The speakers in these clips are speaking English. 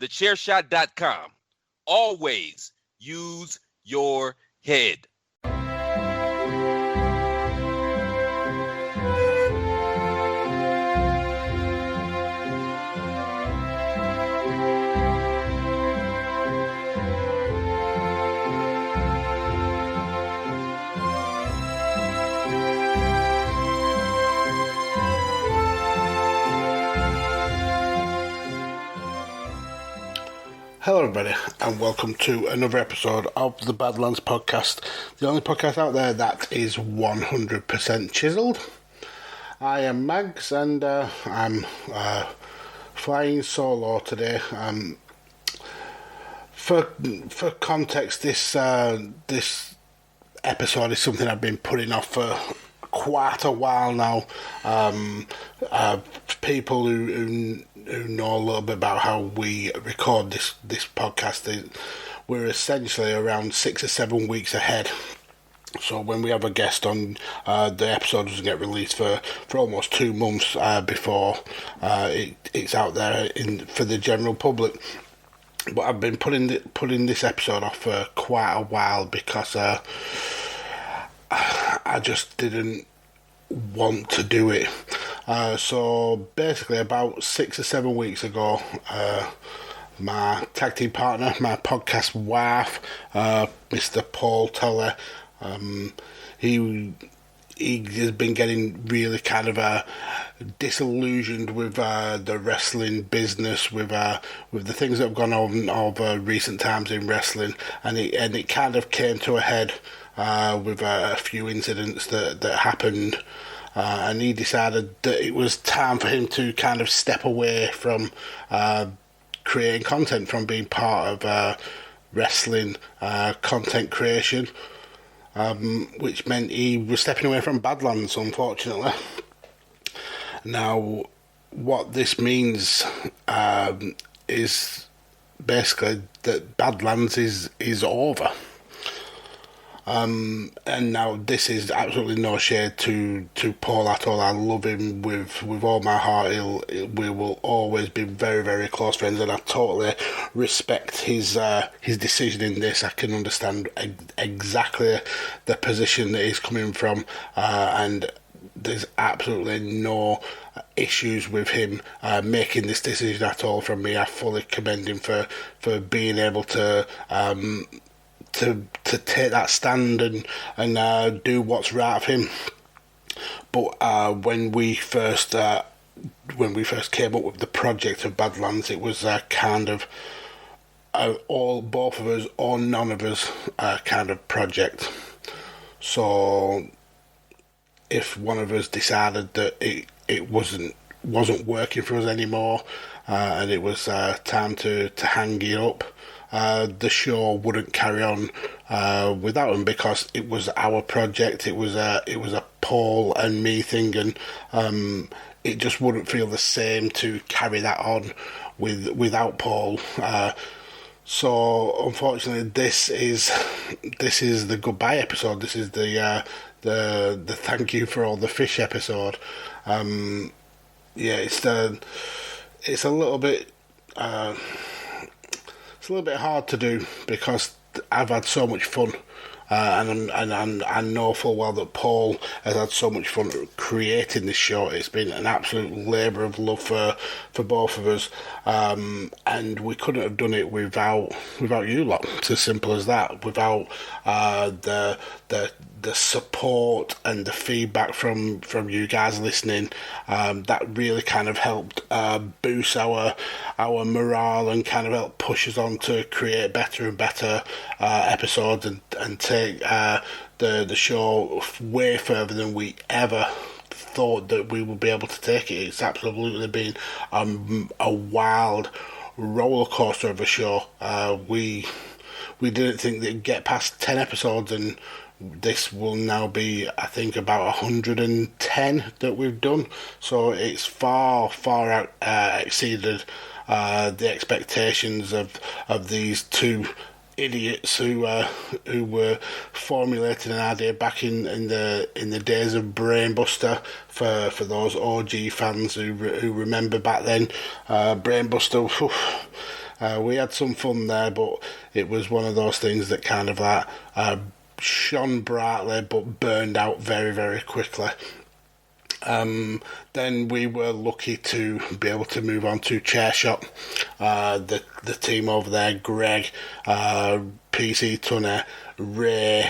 thechairshot.com. Always use your head. Hello everybody and welcome to another episode of the Badlands Podcast, the only podcast out there that is 100% chiselled. I am Mags and I'm flying solo today. For context, this episode is something I've been putting off for quite a while now. People who know a little bit about how we record this podcast, we're essentially around 6 or 7 weeks ahead. So when we have a guest on, the episode doesn't get released for almost 2 months before it's out there for the general public. But I've been putting this episode off for quite a while because I just didn't want to do it. So basically about 6 or 7 weeks ago, my tag team partner, my podcast wife, Mr. Paul Teller, he has been getting really kind of disillusioned with the wrestling business, with the things that have gone on over recent times in wrestling, and it kind of came to a head with a few incidents that happened. And he decided that it was time for him to kind of step away from creating content, from being part of wrestling content creation, which meant he was stepping away from Badlands, unfortunately. Now, what this means is basically that Badlands is over. And now this is absolutely no shade to Paul at all. I love him with all my heart. We will always be very, very close friends, and I totally respect his decision in this. I can understand exactly the position that he's coming from, and there's absolutely no issues with him making this decision at all from me. I fully commend him for being able to take that stand and do what's right of him. But when we first came up with the project of Badlands, it was kind of both of us or none of us kind of project. So if one of us decided that it wasn't working for us anymore, and it was time to hang it up, the show wouldn't carry on without him, because it was our project. It was a Paul and me thing, and it just wouldn't feel the same to carry that on without Paul. So unfortunately, this is the goodbye episode. This is the thank you for all the fish episode. It's a little bit. It's a little bit hard to do because I've had so much fun, and I know full well that Paul has had so much fun creating this show. It's been an absolute labour of love for both of us, and we couldn't have done it without you lot. It's as simple as that. Without the support and the feedback from you guys listening, that really kind of helped boost our morale and kind of help push us on to create better and better episodes and take the show way further than we ever thought that we would be able to take it. It's absolutely been a wild roller coaster of a show. We didn't think that it'd get past 10 episodes, and this will now be, I think, about 110 that we've done. So it's far out exceeded the expectations of these two idiots who were formulating an idea back in the days of Brainbuster. For those OG fans who remember back then, Brainbuster. we had some fun there, but it was one of those things that kind of like shone brightly but burned out very, very quickly. Then we were lucky to be able to move on to Chairshot. The team over there, Greg, PC Tunner, Ray,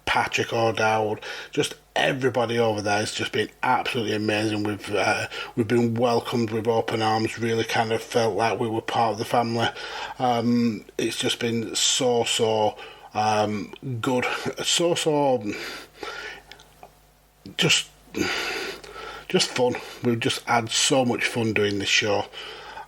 Patrick O'Dowd, just everybody over there has just been absolutely amazing. We've been welcomed with open arms, really kind of felt like we were part of the family. It's just been so good, just fun. We've just had so much fun doing this show.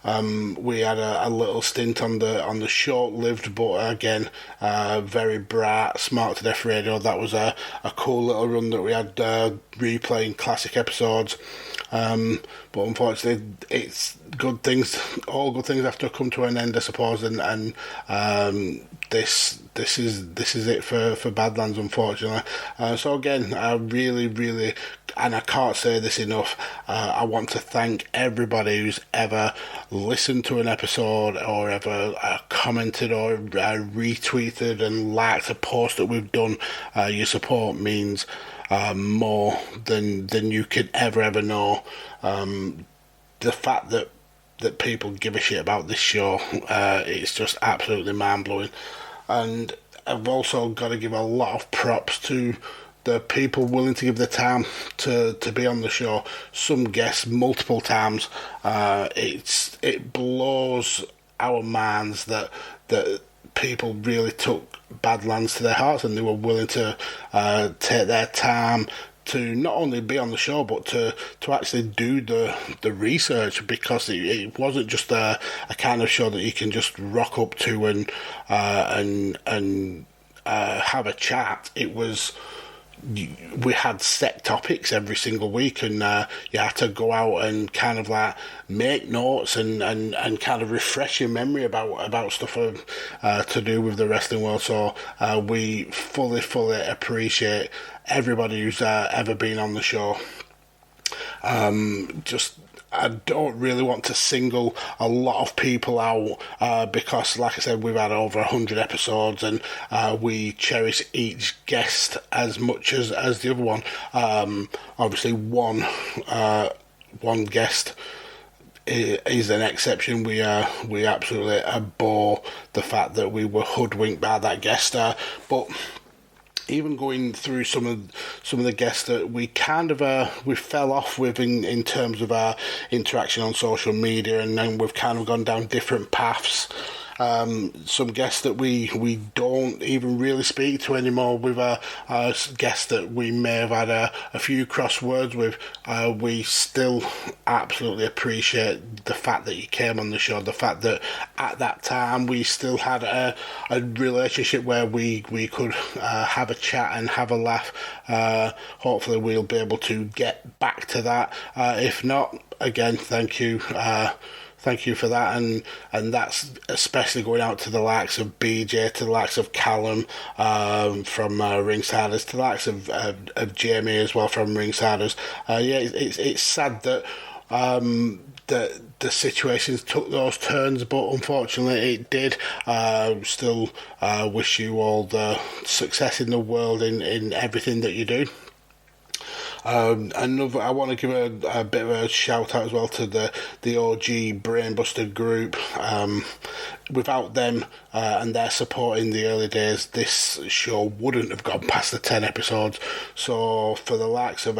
We had a little stint on the short-lived, but again, very bright, Smart to Death radio. That was a cool little run that we had, replaying classic episodes. But unfortunately, it's good things. All good things have to come to an end, I suppose. And this is it for Badlands, unfortunately. So again, I really, and I can't say this enough, I want to thank everybody who's ever listened to an episode or ever commented or retweeted and liked a post that we've done. Your support means more than you could ever know. The fact that people give a shit about this show, it's just absolutely mind-blowing. And I've also got to give a lot of props to the people willing to give their time to be on the show. Some guests multiple times. It blows our minds that people really took Badlands to their hearts and they were willing to take their time to not only be on the show but to actually do the research, because it wasn't just a kind of show that you can just rock up to and have a chat. It was, we had set topics every single week, and you had to go out and kind of like make notes and kind of refresh your memory about stuff to do with the wrestling world. So we fully appreciate everybody who's ever been on the show. I don't really want to single a lot of people out because, like I said, we've had over 100 episodes and we cherish each guest as much as the other one. Obviously, one guest is an exception. We absolutely abhor the fact that we were hoodwinked by that guest, but even going through some of the guests that we kind of we fell off with in terms of our interaction on social media, and then we've kind of gone down different paths. Some guests that we don't even really speak to anymore. With a guest that we may have had a few crosswords with, we still absolutely appreciate the fact that you came on the show, the fact that at that time we still had a relationship where we could have a chat and have a laugh. Hopefully we'll be able to get back to that. If not, again, thank you. Thank you for that, and that's especially going out to the likes of BJ, to the likes of Callum from Ringsiders, to the likes of Jamie as well from Ringsiders. It's sad that the situations took those turns, but unfortunately it did. Still wish you all the success in the world in everything that you do. I want to give a bit of a shout out as well to the OG Brainbuster group. Without them and their support in the early days, this show wouldn't have gone past the 10 episodes. So for the likes of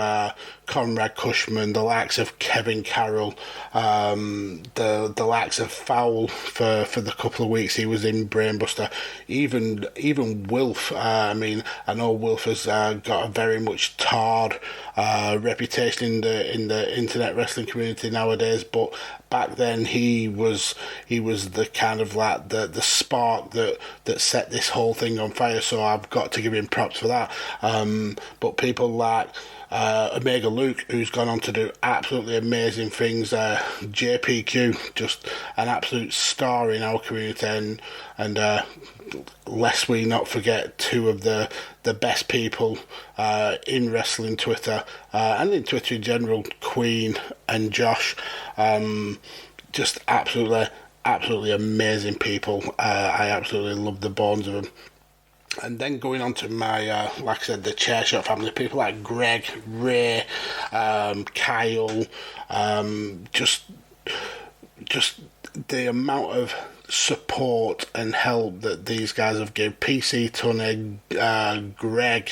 Conrad Cushman, the likes of Kevin Carroll, the likes of Fawr for the couple of weeks he was in Brainbuster, even Wilf. I know Wilf has got a very much tarred reputation in the internet wrestling community nowadays, but back then he was the kind of like the spark that set this whole thing on fire. So I've got to give him props for that. But people like Omega Luke, who's gone on to do absolutely amazing things. JPQ, just an absolute star in our community, and lest we not forget two of the best people in wrestling Twitter and in Twitter in general, Queen and Josh. Just absolutely absolutely amazing people. I absolutely love the bones of them. And then going on to my, like I said, the Chairshot family, people like Greg, Ray, Hwyl, just the amount of support and help that these guys have given. PC, Tony, Greg,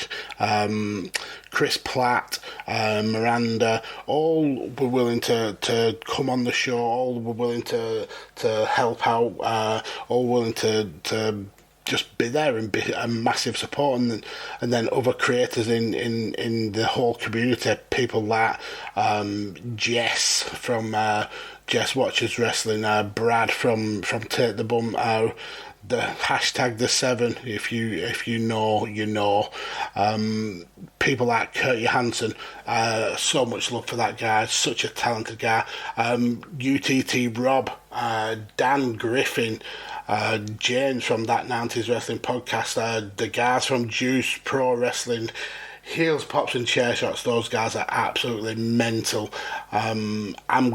Chris Platt, Miranda, all were willing to come on the show, all were willing to help out, all willing to just be there and be a massive support. And then other creators in the whole community, people like Jess from Jess Watches Wrestling, Brad from Take the Bump, the hashtag the 7, if you know, you know. People like Kurt Johansson, so much love for that guy, such a talented guy. UTT Rob, Dan Griffin, James from That 90s Wrestling Podcast, the guys from Juice Pro Wrestling, Heels, Pops and Chairshots, those guys are absolutely mental. I know I'm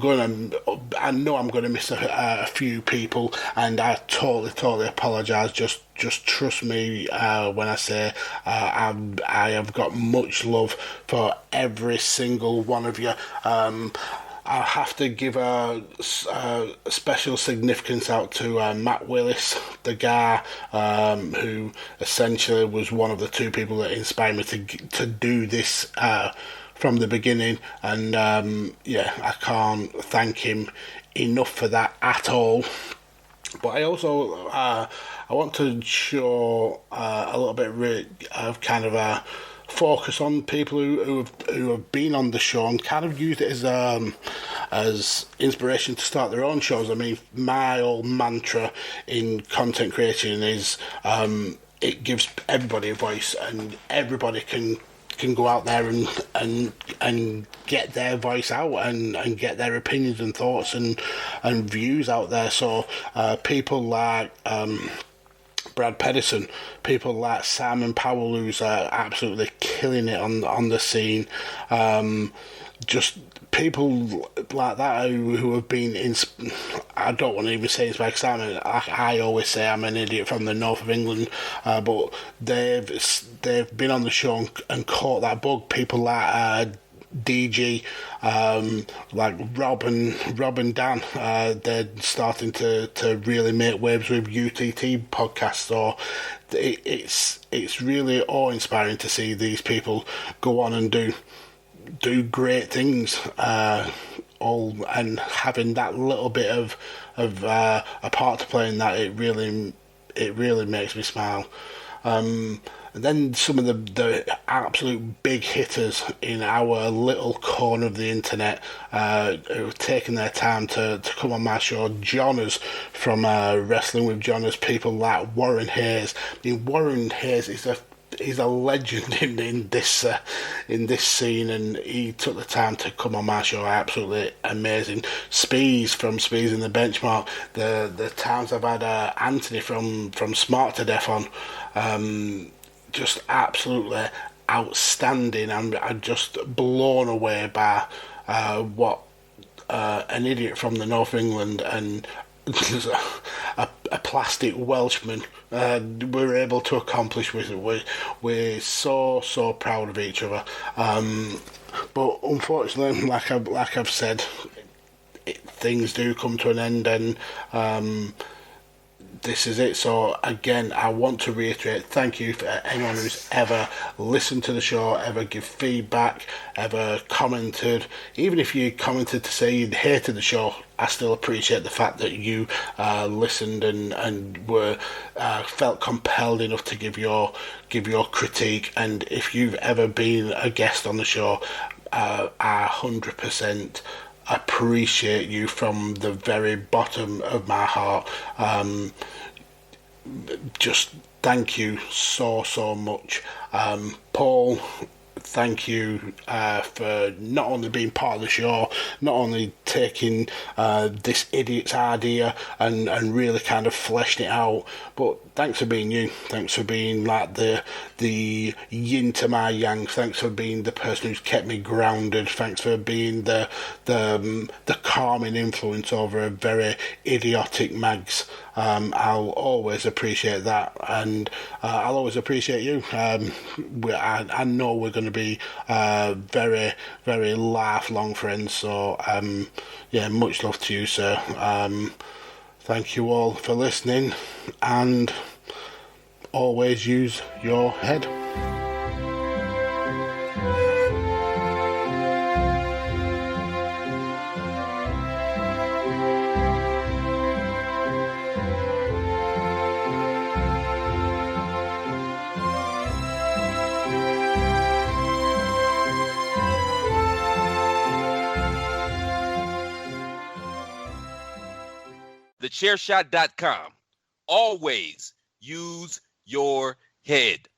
gonna miss a few people, and I totally apologise. Just trust me when I say I have got much love for every single one of you. I have to give a special significance out to Matt Willis, the guy who essentially was one of the two people that inspired me to do this from the beginning. And I can't thank him enough for that at all. But I also I want to show a little bit of kind of a focus on people who have been on the show and kind of used it as inspiration to start their own shows. I mean, my old mantra in content creation is it gives everybody a voice, and everybody can go out there and get their voice out and get their opinions and thoughts and views out there. So people like Brad Pedersen, people like Simon Powell, who's absolutely killing it on the scene. Just people like that who have been I don't want to even say inspired, because I always say I'm an idiot from the north of England, but they've been on the show and caught that bug. People like DG, like Rob and Dan, they're starting to really make waves with UTT podcasts. So it's really awe-inspiring to see these people go on and do great things, all and having that little bit of a part to play in that. It really makes me smile. And then some of the absolute big hitters in our little corner of the internet who've taken their time to come on my show. Johners from Wrestling with Johners, people like Warren Hayes. I mean, Warren Hayes is a legend in this scene, and he took the time to come on my show. Absolutely amazing. Spees from Spees in the Benchmark. The times I've had Anthony from Smart to Death on. Just absolutely outstanding. I'm just blown away by what an idiot from the North of England and a plastic Welshman were able to accomplish with it. We're so proud of each other. But unfortunately, like I've said, things do come to an end, and this is it. So again, I want to reiterate, thank you for anyone who's ever listened to the show, ever give feedback, ever commented. Even if you commented to say you hated the show, I still appreciate the fact that you listened and were felt compelled enough to give your critique. And if you've ever been a guest on the show, I 100% appreciate you from the very bottom of my heart. Just thank you so much. Paul, thank you for not only being part of the show, not only taking this idiot's idea and really kind of fleshing it out, but thanks for being you. Thanks for being like the yin to my yang. Thanks for being the person who's kept me grounded. Thanks for being the calming influence over a very idiotic Mags. I'll always appreciate that, and I'll always appreciate you. I know we're going to be very, very lifelong friends, so yeah, much love to you, sir. Thank you all for listening, and always use your head. TheChairshot.com. Always use your head.